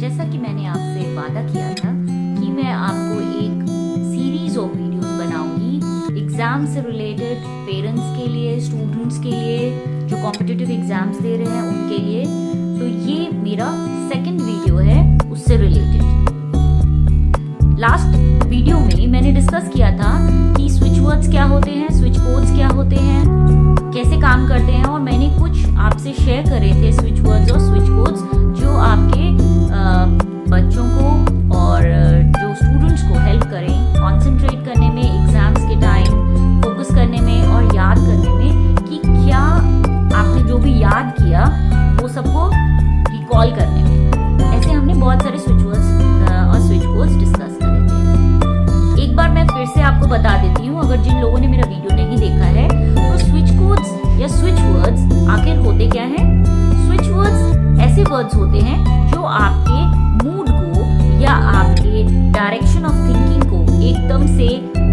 जैसा कि मैंने आपसे वादा किया था कि मैं आपको एक सीरीज ऑफ वीडियोस बनाऊंगी एग्जाम से रिलेटेड, पेरेंट्स के लिए, स्टूडेंट्स के लिए, जो कॉम्पिटिटिव एग्जाम्स दे रहे हैं उनके लिए। तो ये मेरा सेकंड वीडियो है उससे रिलेटेड। लास्ट वीडियो में मैंने डिस्कस किया था कि स्विच वर्ड्स क्या होते हैं, स्विच कोड्स क्या होते हैं, कैसे काम करते हैं, और मैंने कुछ आपसे शेयर करे थे स्विच वर्ड्स और स्विच कोड्स जो आपके बच्चों को और जो स्टूडेंट्स को हेल्प करें कंसंट्रेट करने में, एग्जाम्स के टाइम फोकस करने में और याद करने में, कि क्या आपने जो भी याद किया वो सबको रिकॉल करने में। ऐसे हमने बहुत सारे स्विच वर्ड्स और स्विच कोड्स डिस्कस करे थे। एक बार मैं फिर से आपको बता देती हूँ, अगर जिन लोगों ने मेरा वीडियो नहीं देखा है, तो स्विच कोड्स या स्विच वर्ड्स आखिर होते क्या हैं। स्विच वर्ड्स ऐसे वर्ड्स होते हैं जो आपके मूड को या आपके डायरेक्शन ऑफ थिंकिंग को एकदम से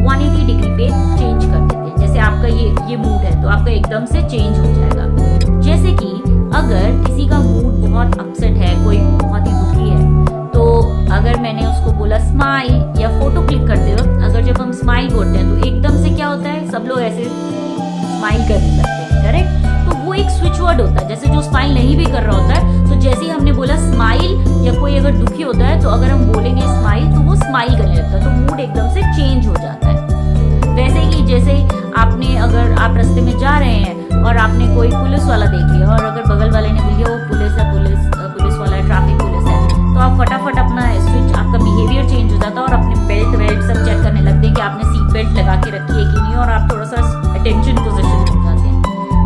180 डिग्री पे चेंज कर देते हैं। जैसे आपका ये मूड है तो आपका एकदम से चेंज हो जाएगा। जैसे कि अगर किसी का मूड बहुत अपसेट है, कोई बहुत ही दुखी है, तो अगर मैंने उसको बोला स्माइल या फोटो क्लिक करते वक्त अगर जब हम स्माइल बोलते हैं तो एकदम से क्या होता है, सब लोग ऐसे स्माइल करने लगते हैं, करेक्ट। तो वो एक स्विच वर्ड होता है। जैसे जो स्माइल नहीं भी कर रहा होता है, तो जैसे ही हमने बोला स्माइल, या कोई अगर दुखी होता है तो अगर हम बोलेंगे स्माइल तो वो स्माइल करने लगता है, तो मूड एकदम से चेंज हो जाता है। वैसे ही जैसे आपने, अगर आप रास्ते में जा रहे हैं और आपने कोई पुलिस वाला देख लिया और अगर बगल वाले ने बोल दिया वो पुलिस है, पुलिस वाला है, ट्रैफिक पुलिस है, तो आप फटाफट अपना स्विच, आपका बिहेवियर चेंज हो जाता है और अपने बेल्ट वेल्ट सब चेक करने लगते हैं कि आपने सीट बेल्ट लगा के रखी है कि नहीं, और आप थोड़ा सा अटेंशन पोजीशन में जाते हैं,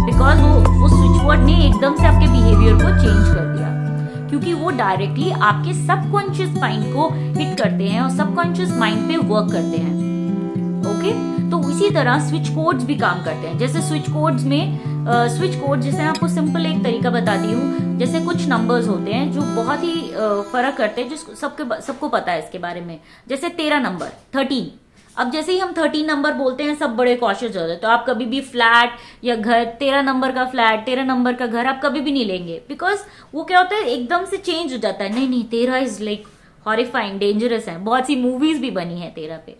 बिकॉज वो स्विच वर्ड ने एकदम से आपके बिहेवियर को चेंज कर दिया, क्योंकि वो डायरेक्टली आपके सबकॉन्शियस माइंड को हिट करते हैं और सबकॉन्शियस माइंड पे वर्क करते हैं। ओके, तो इसी तरह स्विच कोड्स भी काम करते हैं। जैसे स्विच कोड्स में स्विच कोड, जैसे मैं आपको सिंपल एक तरीका बताती हूँ। जैसे कुछ नंबर्स होते हैं जो बहुत ही फर्क करते हैं, जिसको सबको पता है इसके बारे में। जैसे 13 नंबर 13, अब जैसे ही हम 13 नंबर बोलते हैं सब बड़े कॉशियस हो जाते हैं। तो आप कभी भी फ्लैट या घर 13 नंबर का फ्लैट, 13 नंबर का घर आप कभी भी नहीं लेंगे, बिकॉज वो क्या होता है एकदम से चेंज हो जाता है। नहीं 13 इज लाइक हॉरिफाइंग, डेंजरस है। बहुत सी मूवीज भी बनी है 13 पे।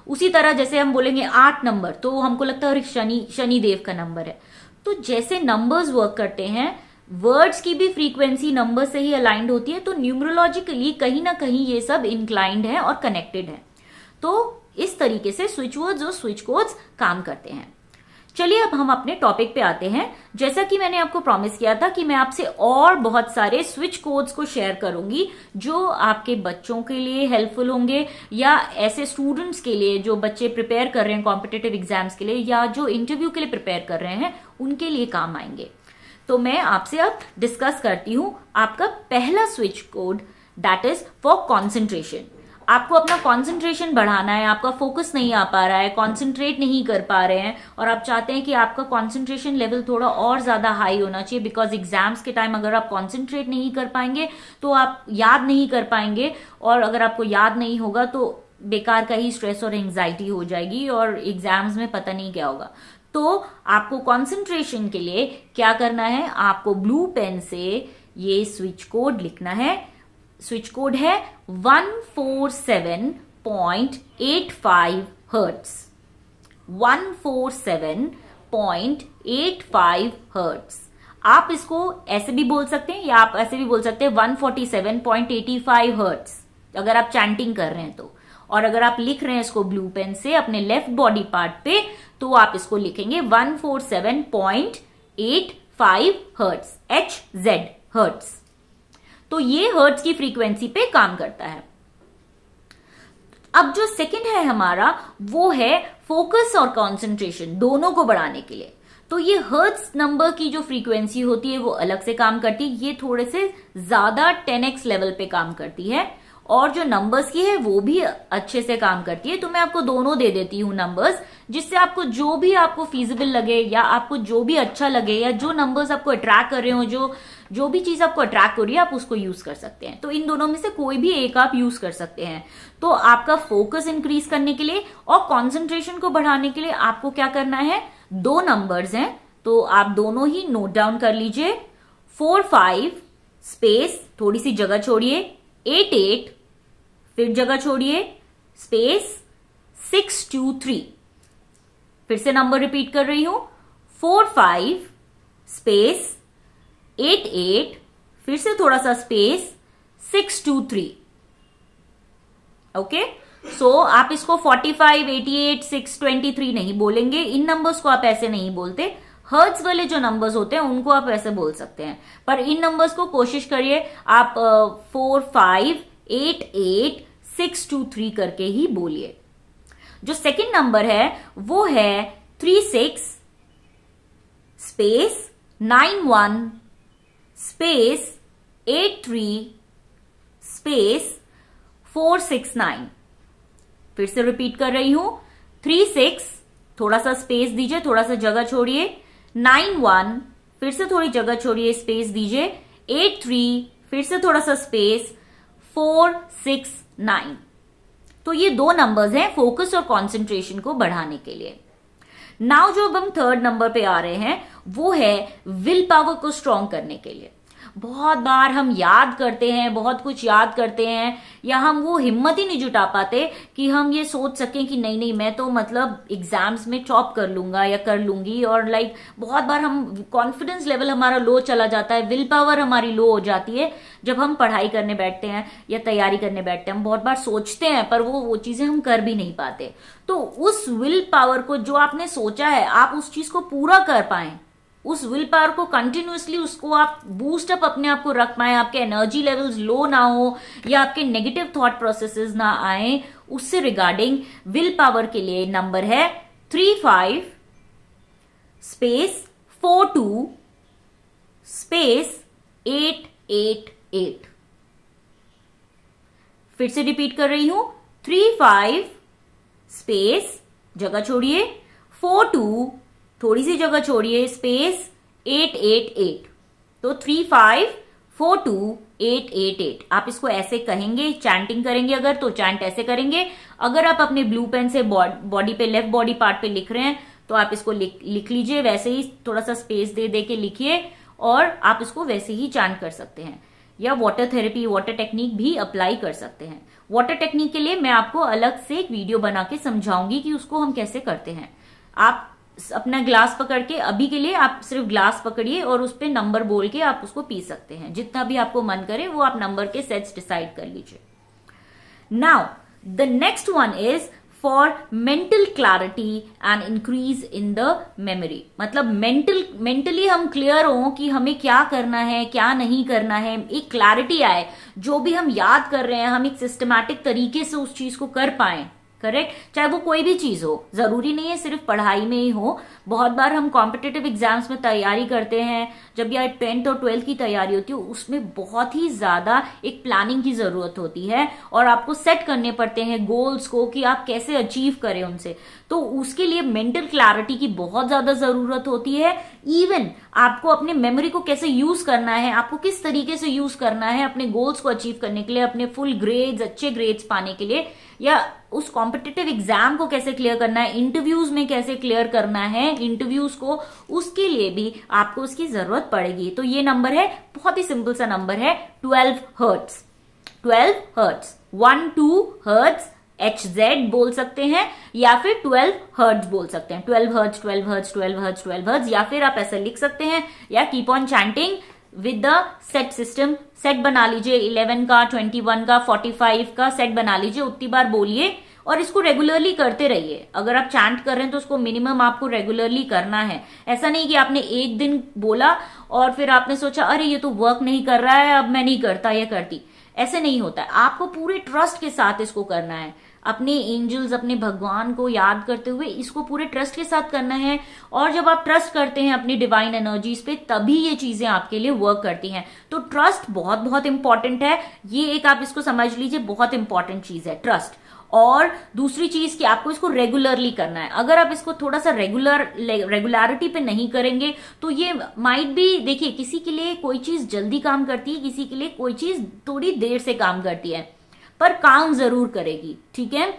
उसी तरह जैसे हम बोलेंगे 8 नंबर, तो हमको लगता है शनि देव का नंबर है। तो जैसे नंबर्स वर्क करते हैं, वर्ड्स की भी फ्रीक्वेंसी नंबर से ही अलाइंड होती है, तो न्यूमरोलॉजिकली कहीं ना कहीं ये सब इंक्लाइंड है और कनेक्टेड है। तो इस तरीके से स्विच वर्ड्स और स्विच कोड्स काम करते हैं। चलिए अब हम अपने टॉपिक पे आते हैं। जैसा कि मैंने आपको प्रॉमिस किया था कि मैं आपसे और बहुत सारे स्विच कोड्स को शेयर करूंगी जो आपके बच्चों के लिए हेल्पफुल होंगे, या ऐसे स्टूडेंट्स के लिए जो बच्चे प्रिपेयर कर रहे हैं कॉम्पिटिटिव एग्जाम्स के लिए, या जो इंटरव्यू के लिए प्रिपेयर कर रहे हैं उनके लिए काम आएंगे। तो मैं आपसे अब डिस्कस करती हूं आपका पहला switch code, that is for concentration. आपको अपना कंसंट्रेशन बढ़ाना है, आपका फोकस नहीं आ पा रहा है, कंसंट्रेट नहीं कर पा रहे हैं, और आप चाहते हैं कि आपका कंसंट्रेशन लेवल थोड़ा और ज्यादा हाई होना चाहिए, बिकॉज एग्जाम्स के टाइम अगर आप कंसंट्रेट नहीं कर पाएंगे तो आप याद नहीं कर पाएंगे, और अगर आपको याद नहीं होगा तो बेकार का ही स्ट्रेस और एंजाइटी हो जाएगी और एग्जाम्स में पता नहीं क्या होगा। तो आपको कंसंट्रेशन के लिए क्या करना है, आपको ब्लू पेन से ये स्विच कोड लिखना है। स्विच कोड है 147.85 हर्ट्ज। 147.85 हर्ट्ज। आप इसको ऐसे भी बोल सकते हैं या आप ऐसे भी बोल सकते हैं 147.85 हर्ट्ज, अगर आप चैंटिंग कर रहे हैं तो। और अगर आप लिख रहे हैं इसको ब्लू पेन से अपने लेफ्ट बॉडी पार्ट पे, तो आप इसको लिखेंगे 147.85 हर्ट्ज, HZ हर्ट्ज। तो ये हर्ट्ज की फ्रीक्वेंसी पे काम करता है। अब जो सेकंड है हमारा, वो है फोकस और कंसंट्रेशन दोनों को बढ़ाने के लिए। तो ये हर्ट्ज नंबर की जो फ्रीक्वेंसी होती है वो अलग से काम करती है, ये थोड़े से ज्यादा 10x लेवल पे काम करती है, और जो नंबर्स की है वो भी अच्छे से काम करती है। तो मैं आपको दोनों दे देती हूँ नंबर्स, जिससे आपको जो भी आपको फीजिबल लगे या आपको जो भी अच्छा लगे, या जो नंबर्स आपको अट्रैक्ट कर रहे हो, जो भी चीज आपको अट्रैक्ट हो रही है आप उसको यूज कर सकते हैं। तो इन दोनों में से कोई भी एक आप यूज कर सकते हैं। तो आपका फोकस इंक्रीज करने के लिए और कॉन्सेंट्रेशन को बढ़ाने के लिए आपको क्या करना है, दो नंबर्स हैं, तो आप दोनों ही नोट डाउन कर लीजिए। 45 स्पेस, थोड़ी सी जगह छोड़िए, 88, फिर जगह छोड़िए, स्पेस 623, फिर से नंबर रिपीट कर रही हूं, 45 स्पेस 88, फिर से थोड़ा सा स्पेस 623। ओके, सो आप इसको 45, 88, 623 नहीं बोलेंगे। इन नंबर्स को आप ऐसे नहीं बोलते। हर्ट्ज वाले जो नंबर्स होते हैं उनको आप ऐसे बोल सकते हैं, पर इन नंबर्स को कोशिश करिए आप 4, 5, 8, 8, 623 करके ही बोलिए। जो सेकंड नंबर है वो है 36 स्पेस 91 स्पेस 83 स्पेस 469। फिर से रिपीट कर रही हूं, 36, थोड़ा सा स्पेस दीजिए, थोड़ा सा जगह छोड़िए, 91, फिर से थोड़ी जगह छोड़िए, स्पेस दीजिए, 83, फिर से थोड़ा सा स्पेस, 469। तो ये दो नंबर्स हैं फोकस और कंसंट्रेशन को बढ़ाने के लिए। नाउ जो अब हम थर्ड नंबर पे आ रहे हैं वो है विल पावर को स्ट्रॉन्ग करने के लिए। बहुत बार हम याद करते हैं, बहुत कुछ याद करते हैं, या हम वो हिम्मत ही नहीं जुटा पाते कि हम ये सोच सकें कि नहीं नहीं मैं तो मतलब एग्जाम्स में टॉप कर लूंगा या कर लूंगी। और बहुत बार हम कॉन्फिडेंस लेवल हमारा लो चला जाता है, विल पावर हमारी लो हो जाती है जब हम पढ़ाई करने बैठते हैं या तैयारी करने बैठते हैं। हम बहुत बार सोचते हैं पर वो चीजें हम कर भी नहीं पाते। तो उस विल पावर को जो आपने सोचा है आप उस चीज को पूरा कर पाए, उस विल पावर को कंटिन्यूअसली उसको आप बूस्ट अप अपने आप को रख पाए, आपके एनर्जी लेवल्स लो ना हो या आपके नेगेटिव थॉट प्रोसेसेस ना आए, उससे रिगार्डिंग विल पावर के लिए नंबर है 35 स्पेस 42 स्पेस 888। फिर से रिपीट कर रही हूं, 35 स्पेस जगह छोड़िए, 42 थोड़ी सी जगह छोड़िए, स्पेस 888। तो 35 42 888। आप इसको ऐसे कहेंगे, चैंटिंग करेंगे अगर तो चैंट ऐसे करेंगे। अगर आप अपने ब्लू पेन से बॉडी पे, लेफ्ट बॉडी पार्ट पे लिख रहे हैं तो आप इसको लिख लीजिए, वैसे ही थोड़ा सा स्पेस दे के लिखिए और आप इसको वैसे ही चैंट कर सकते हैं। या वाटर थेरेपी, वाटर टेक्निक भी अप्लाई कर सकते हैं। वाटर टेक्निक के लिए मैं आपको अलग से एक वीडियो बना के समझाऊंगी कि उसको हम कैसे करते हैं। आप अपना ग्लास पकड़ के, अभी के लिए आप सिर्फ ग्लास पकड़िए और उस पे नंबर बोल के आप उसको पी सकते हैं। जितना भी आपको मन करे वो आप नंबर के सेट्स डिसाइड कर लीजिए। Now the next one is for mental clarity and increase in the memory. मतलब मेंटली हम क्लियर हो कि हमें क्या करना है क्या नहीं करना है, एक क्लैरिटी आए, जो भी हम याद कर रहे हैं हम एक सिस्टमैटिक तरीके से उस चीज को कर पाए। करेक्ट, चाहे वो कोई भी चीज हो, जरूरी नहीं है सिर्फ पढ़ाई में ही हो। बहुत बार हम कॉम्पिटिटिव एग्जाम्स में तैयारी करते हैं, जब या 10th और 12th की तैयारी होती है उसमें बहुत ही ज्यादा एक प्लानिंग की जरूरत होती है और आपको सेट करने पड़ते हैं गोल्स को कि आप कैसे अचीव करें उनसे। तो उसके लिए मेंटल क्लैरिटी की बहुत ज्यादा जरूरत होती है। इवन आपको अपने मेमोरी को कैसे यूज करना है, आपको किस तरीके से यूज करना है अपने गोल्स को अचीव करने के लिए, अपने फुल ग्रेड्स, अच्छे ग्रेड्स पाने के लिए, या उस कॉम्पिटिटिव एग्जाम को कैसे क्लियर करना है, इंटरव्यूज में कैसे क्लियर करना है इंटरव्यूज को, उसके लिए भी आपको उसकी जरूरत पड़ेगी। तो ये नंबर है, बहुत ही सिंपल सा नंबर है, 12 हर्ट्ज। 12 हर्ट्ज, 1-2 हर्ट्ज, HZ बोल सकते हैं या फिर 12 हर्ट्ज बोल सकते हैं। 12 हर्ट्ज, 12 हर्ट्ज, 12 हर्ट्ज, 12 हर्ट्ज, या फिर आप ऐसा लिख सकते हैं, या keep on chanting with the set system. Set बना लीजिए 11 का, 21 का, 45 का सेट बना लीजिए, उतनी बार बोलिए और इसको रेगुलरली करते रहिए। अगर आप चैंट कर रहे हैं तो उसको मिनिमम आपको रेगुलरली करना है। ऐसा नहीं कि आपने एक दिन बोला और फिर आपने सोचा अरे ये तो वर्क नहीं कर रहा है, अब मैं नहीं करता या करती। ऐसे नहीं होता है, आपको पूरे ट्रस्ट के साथ इसको करना है, अपने एंजल्स, अपने भगवान को याद करते हुए इसको पूरे ट्रस्ट के साथ करना है। और जब आप ट्रस्ट करते हैं अपनी डिवाइन एनर्जीज पे तभी ये चीजें आपके लिए वर्क करती हैं। तो ट्रस्ट बहुत बहुत इंपॉर्टेंट है, ये एक आप इसको समझ लीजिए, बहुत इंपॉर्टेंट चीज है ट्रस्ट। और दूसरी चीज कि आपको इसको रेगुलरली करना है। अगर आप इसको थोड़ा सा रेगुलरिटी पे नहीं करेंगे तो ये माइट भी, देखिए किसी के लिए कोई चीज जल्दी काम करती है, किसी के लिए कोई चीज थोड़ी देर से काम करती है, पर काम जरूर करेगी। ठीक है,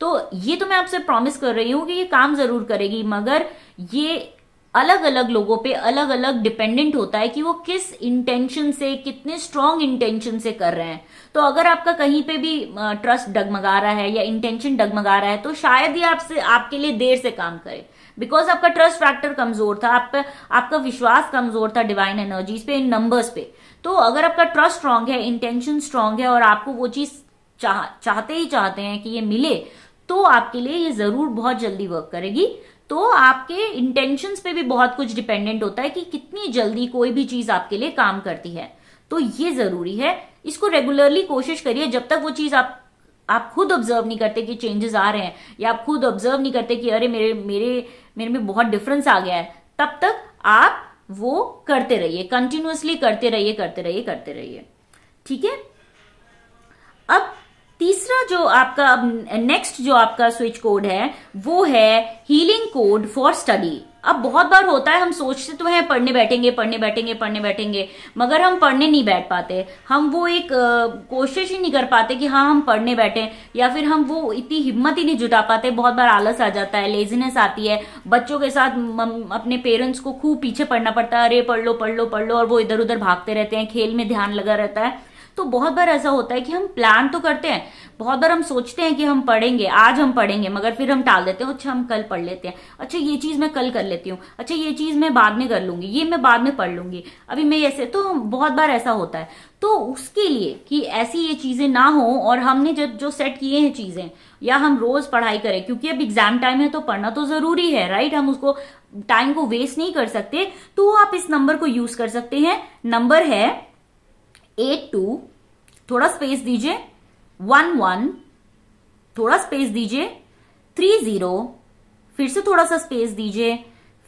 तो ये तो मैं आपसे प्रॉमिस कर रही हूं कि ये काम जरूर करेगी, मगर ये अलग अलग लोगों पे अलग अलग डिपेंडेंट होता है कि वो किस इंटेंशन से, कितने स्ट्रॉन्ग इंटेंशन से कर रहे हैं। तो अगर आपका कहीं पे भी ट्रस्ट डगमगा रहा है या इंटेंशन डगमगा रहा है तो शायद ही आपके लिए देर से काम करे, बिकॉज आपका ट्रस्ट फैक्टर कमजोर था, आपका विश्वास कमजोर था डिवाइन एनर्जीज पे, इन नंबर्स पे। तो अगर आपका ट्रस्ट स्ट्रांग है, इंटेंशन स्ट्रांग है और आपको वो चीज चाहते हैं कि ये मिले, तो आपके लिए ये जरूर बहुत जल्दी वर्क करेगी। तो आपके इंटेंशंस पे भी बहुत कुछ डिपेंडेंट होता है कि कितनी जल्दी कोई भी चीज आपके लिए काम करती है। तो ये जरूरी है, इसको रेगुलरली कोशिश करिए। जब तक वो चीज आप खुद ऑब्जर्व नहीं करते कि चेंजेस आ रहे हैं, या आप खुद ऑब्जर्व नहीं करते कि अरे मेरे में बहुत डिफरेंस आ गया है, तब तक आप वो करते रहिए, कंटिन्यूअसली करते रहिए। ठीक है। अब तीसरा जो आपका नेक्स्ट जो आपका स्विच कोड है वो है हीलिंग कोड फॉर स्टडी। अब बहुत बार होता है, हम सोचते तो हैं पढ़ने बैठेंगे, मगर हम पढ़ने नहीं बैठ पाते। हम वो एक कोशिश ही नहीं कर पाते कि हाँ हम पढ़ने बैठे, या फिर हम वो इतनी हिम्मत ही नहीं जुटा पाते। बहुत बार आलस आ जाता है, लेजीनेस आती है। बच्चों के साथ अपने पेरेंट्स को खूब पीछे पढ़ना पड़ता है, अरे पढ़ लो, और वो इधर उधर भागते रहते हैं, खेल में ध्यान लगा रहता है। तो बहुत बार ऐसा होता है कि हम प्लान तो करते हैं, बहुत बार हम सोचते हैं कि हम पढ़ेंगे, आज हम पढ़ेंगे, मगर फिर हम टाल देते हैं। अच्छा हम कल पढ़ लेते हैं, अच्छा ये चीज मैं कल कर लेती हूँ, अच्छा ये चीज मैं बाद में कर लूंगी, ये मैं बाद में पढ़ लूंगी, अभी मैं ऐसे। तो बहुत बार ऐसा होता है। तो उसके लिए कि ऐसी ये चीजें ना हो, और हमने जो सेट किए हैं चीजें, या हम रोज पढ़ाई करें, क्योंकि अब एग्जाम टाइम है तो पढ़ना तो जरूरी है, राइट। हम उसको टाइम को वेस्ट नहीं कर सकते। तो आप इस नंबर को यूज कर सकते हैं। नंबर है 82, थोड़ा स्पेस दीजिए, 11, थोड़ा स्पेस दीजिए, 30, फिर से थोड़ा सा स्पेस दीजिए,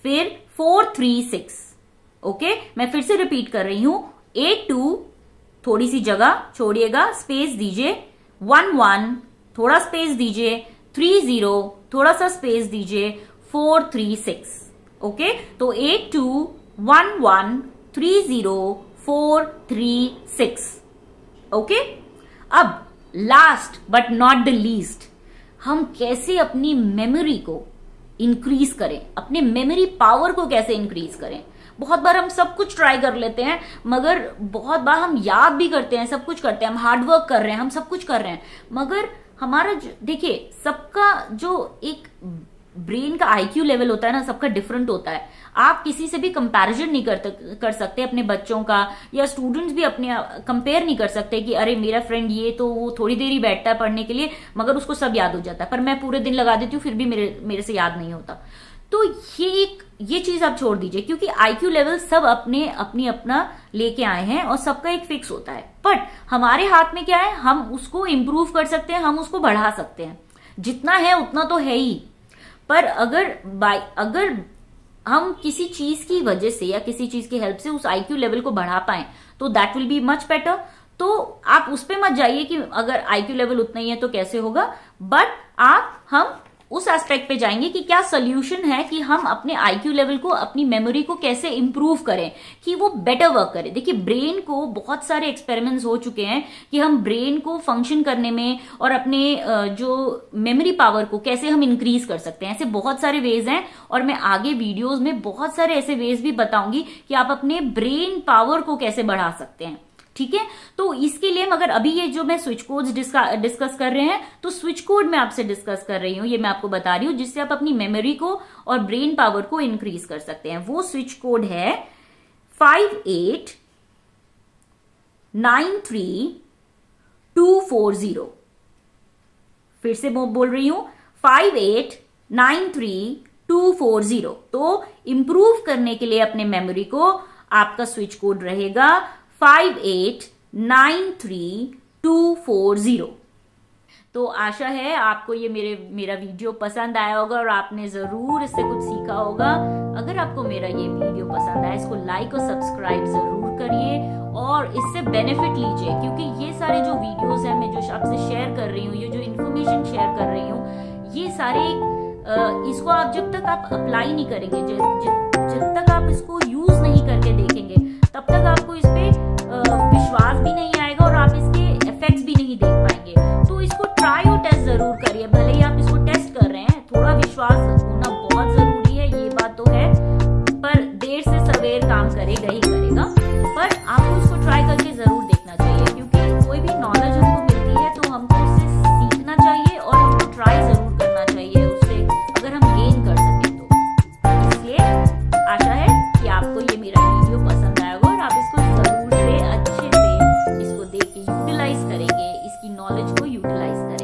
फिर 436। ओके, मैं फिर से रिपीट कर रही हूं। 82, थोड़ी सी जगह छोड़िएगा, स्पेस दीजिए, 11, थोड़ा स्पेस दीजिए, 30, थोड़ा सा स्पेस दीजिए, 436। ओके, तो 82, 11, 30, 436। ओके। अब last but not the least, हम कैसे अपनी मेमोरी को इंक्रीज करें, अपने मेमोरी पावर को कैसे इंक्रीज करें। बहुत बार हम सब कुछ ट्राई कर लेते हैं, मगर बहुत बार हम याद भी करते हैं, सब कुछ करते हैं, हम हार्डवर्क कर रहे हैं, हम सब कुछ कर रहे हैं, मगर हमारा देखिए सबका जो एक ब्रेन का आईक्यू लेवल होता है ना, सबका डिफरेंट होता है। आप किसी से भी कंपैरिजन नहीं कर सकते अपने बच्चों का, या स्टूडेंट्स भी अपने कंपेयर नहीं कर सकते कि अरे मेरा फ्रेंड ये तो वो थोड़ी देर ही बैठता है पढ़ने के लिए, मगर उसको सब याद हो जाता है, पर मैं पूरे दिन लगा देती हूँ फिर भी मेरे से याद नहीं होता। तो ये चीज आप छोड़ दीजिए, क्योंकि आईक्यू लेवल सब अपना लेके आए हैं और सबका एक फिक्स होता है। बट हमारे हाथ में क्या है, हम उसको इम्प्रूव कर सकते हैं, हम उसको बढ़ा सकते हैं। जितना है उतना तो है ही, पर अगर हम किसी चीज की वजह से या किसी चीज की हेल्प से उस आईक्यू लेवल को बढ़ा पाए तो that will be much better. तो आप उस पे मत जाइए कि अगर आईक्यू लेवल उतना ही है तो कैसे होगा, बट हम उस एस्पेक्ट पे जाएंगे कि क्या सोल्यूशन है कि हम अपने आईक्यू लेवल को, अपनी मेमोरी को कैसे इंप्रूव करें कि वो बेटर वर्क करे। देखिए ब्रेन को बहुत सारे एक्सपेरिमेंट्स हो चुके हैं कि हम ब्रेन को फंक्शन करने में और अपने जो मेमोरी पावर को कैसे हम इंक्रीज कर सकते हैं। ऐसे बहुत सारे वेज हैं और मैं आगे वीडियोज में बहुत सारे ऐसे वेज भी बताऊंगी कि आप अपने ब्रेन पावर को कैसे बढ़ा सकते हैं। ठीक है, तो इसके लिए मगर अभी ये जो मैं स्विच कोड्स डिस्कस कर रहे हैं, तो स्विच कोड मैं आपसे डिस्कस कर रही हूं, ये मैं आपको बता रही हूं जिससे आप अपनी मेमोरी को और ब्रेन पावर को इंक्रीज कर सकते हैं। वो स्विच कोड है 5893240। फिर से बोल रही हूं 5893240। तो इंप्रूव करने के लिए अपने मेमोरी को आपका स्विच कोड रहेगा 5893240। तो आशा है आपको ये मेरा वीडियो पसंद आया होगा और आपने जरूर इससे कुछ सीखा होगा। अगर आपको मेरा ये वीडियो पसंद आया, इसको लाइक और सब्सक्राइब जरूर करिए और इससे बेनिफिट लीजिए, क्योंकि ये सारे जो वीडियोस हैं मैं जो आपसे शेयर कर रही हूँ, ये जो इन्फॉर्मेशन शेयर कर रही हूँ, ये सारे इसको आप जब तक आप अप्लाई नहीं करेंगे, जब तक आप इसको यूज नहीं करके देखेंगे, तब तक आपको इस पे विश्वास भी नहीं आएगा और आप इसके इफेक्ट्स भी नहीं देख पाएंगे। तो इसको ट्राई और टेस्ट जरूर करिए। भले ही आप इसको टेस्ट कर रहे हैं, थोड़ा विश्वास होना बहुत जरूरी है, ये बात तो है, नॉलेज को यूटिलाइज करें।